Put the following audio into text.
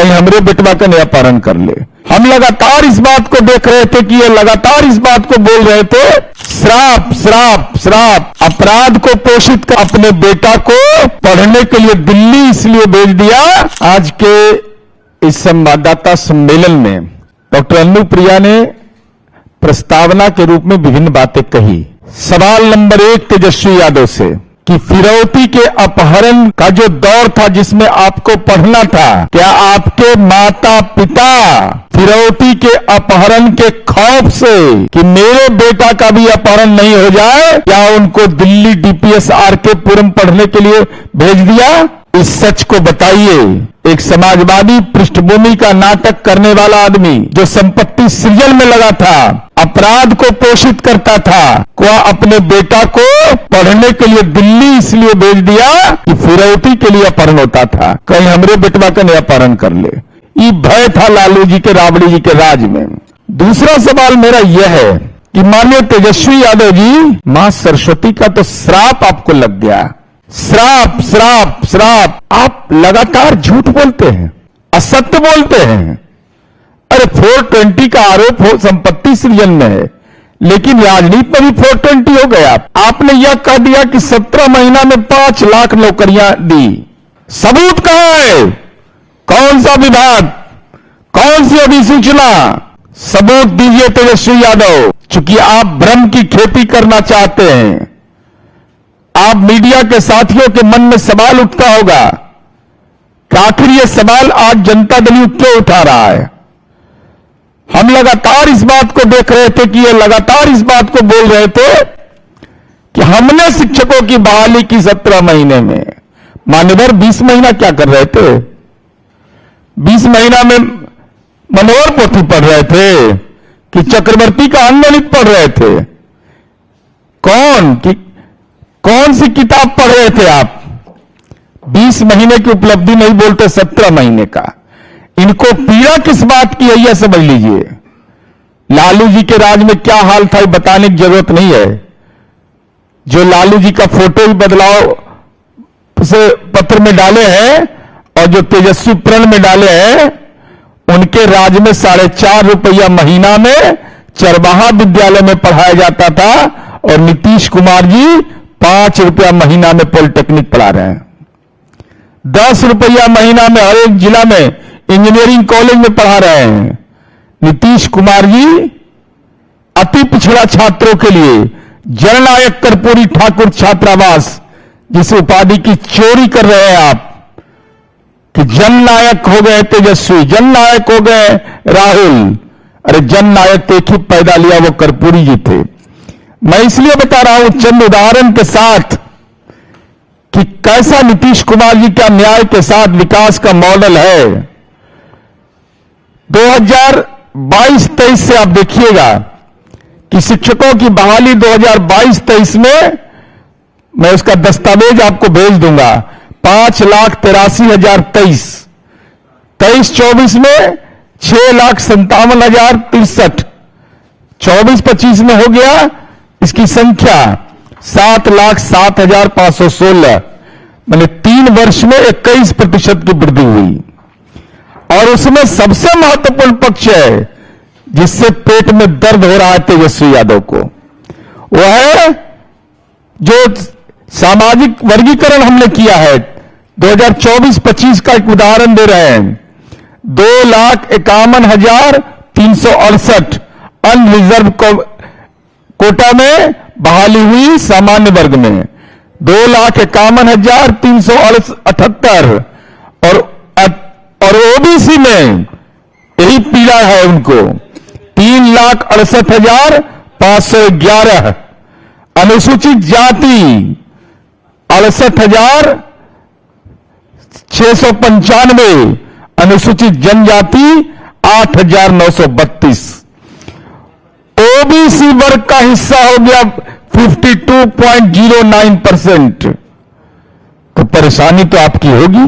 कहीं हमरे बेटवा का नहीं अपहरण कर ले। हम लगातार इस बात को देख रहे थे कि ये लगातार इस बात को बोल रहे थे, श्राप श्राप श्राप। अपराध को पोषित कर अपने बेटा को पढ़ने के लिए दिल्ली इसलिए भेज दिया। आज के इस संवाददाता सम्मेलन में डॉक्टर अनुप्रिया ने प्रस्तावना के रूप में विभिन्न बातें कही। सवाल नंबर 1 तेजस्वी यादव से कि फिरौती के अपहरण का जो दौर था जिसमें आपको पढ़ना था, क्या आपके माता पिता फिरौती के अपहरण के खौफ से कि मेरे बेटा का भी अपहरण नहीं हो जाए, क्या उनको दिल्ली डीपीएस आरके पुरम पढ़ने के लिए भेज दिया? इस सच को बताइए। एक समाजवादी पृष्ठभूमि का नाटक करने वाला आदमी जो संपत्ति सृजन में लगा था, अपराध को पोषित करता था, वह अपने बेटा को पढ़ने के लिए दिल्ली इसलिए भेज दिया कि फिरौती के लिए अपहरण होता था, कहीं हमरे बेटवा का नहीं अपहरण कर ले। ये भय था लालू जी के, राबड़ी जी के राज में। दूसरा सवाल मेरा यह है कि माननीय तेजस्वी यादव जी, मां सरस्वती का तो श्राप आपको लग गया। श्राप श्राप श्राप। आप लगातार झूठ बोलते हैं, असत्य बोलते हैं। अरे 420 का आरोप हो संपत्ति सृजन में है, लेकिन राजनीति में भी 420 हो गया। आपने यह कह दिया कि 17 महीना में 5 लाख नौकरियां दी। सबूत कहां है? कौन सा विभाग, कौन सी अधिसूचना? सबूत दीजिए तेजस्वी यादव। चूंकि आप भ्रम की खेती करना चाहते हैं, आप मीडिया के साथियों के मन में सवाल उठता होगा कि आखिर यह सवाल आज जनता दल यूथ क्यों उठा रहा है। हम लगातार इस बात को देख रहे थे कि ये लगातार इस बात को बोल रहे थे कि हमने शिक्षकों की बहाली की 17 महीने में। मान्यवर 20 महीना क्या कर रहे थे? 20 महीना में मनोहर पोथी पढ़ रहे थे कि चक्रवर्ती का अंगणित पढ़ रहे थे? कौन सी किताब पढ़ रहे थे आप? 20 महीने की उपलब्धि नहीं बोलते, 17 महीने का। इनको पीड़ा किस बात की है यह समझ लीजिए। लालू जी के राज में क्या हाल था बताने की जरूरत नहीं है। जो लालू जी का फोटो ही बदलाव से पत्र में डाले हैं और जो तेजस्वी प्रण में डाले हैं, उनके राज में 4.5 रुपया महीना में चरवाहा विद्यालय में पढ़ाया जाता था और नीतीश कुमार जी 5 रुपया महीना में पॉलिटेक्निक पढ़ा रहे हैं। 10 रुपया महीना में हर एक जिला में इंजीनियरिंग कॉलेज में पढ़ा रहे हैं। नीतीश कुमार जी अति पिछड़ा छात्रों के लिए जननायक कर्पूरी ठाकुर छात्रावास, जिस उपाधि की चोरी कर रहे हैं आप कि जननायक हो गए तेजस्वी, जननायक हो गए राहुल। अरे जननायक तो एक ही पैदा लिया, वो कर्पूरी जी थे। मैं इसलिए बता रहा हूं चंद उदाहरण के साथ कि कैसा नीतीश कुमार जी का न्याय के साथ विकास का मॉडल है। 2022-23 से आप देखिएगा कि शिक्षकों की बहाली 2022-23 में, मैं उसका दस्तावेज आपको भेज दूंगा, 5,83,023। 23-24 में 6,57,063। 24-25 में हो गया इसकी संख्या 7,07,516। मैंने 3 वर्ष में 21% की वृद्धि हुई। और उसमें सबसे महत्वपूर्ण पक्ष है जिससे पेट में दर्द हो रहा है तेजस्वी यादव को, वह है जो सामाजिक वर्गीकरण हमने किया है। 2024-25 का एक उदाहरण दे रहे हैं। 2,51,368 अनरिजर्व कोटा में बहाली हुई सामान्य वर्ग में, 2,51,378 और ओबीसी में यही पीड़ा है उनको 3,68,511। अनुसूचित जाति 68,695। अनुसूचित जनजाति 8,932। ओबीसी वर्ग का हिस्सा हो गया 52.09%। तो परेशानी तो आपकी होगी।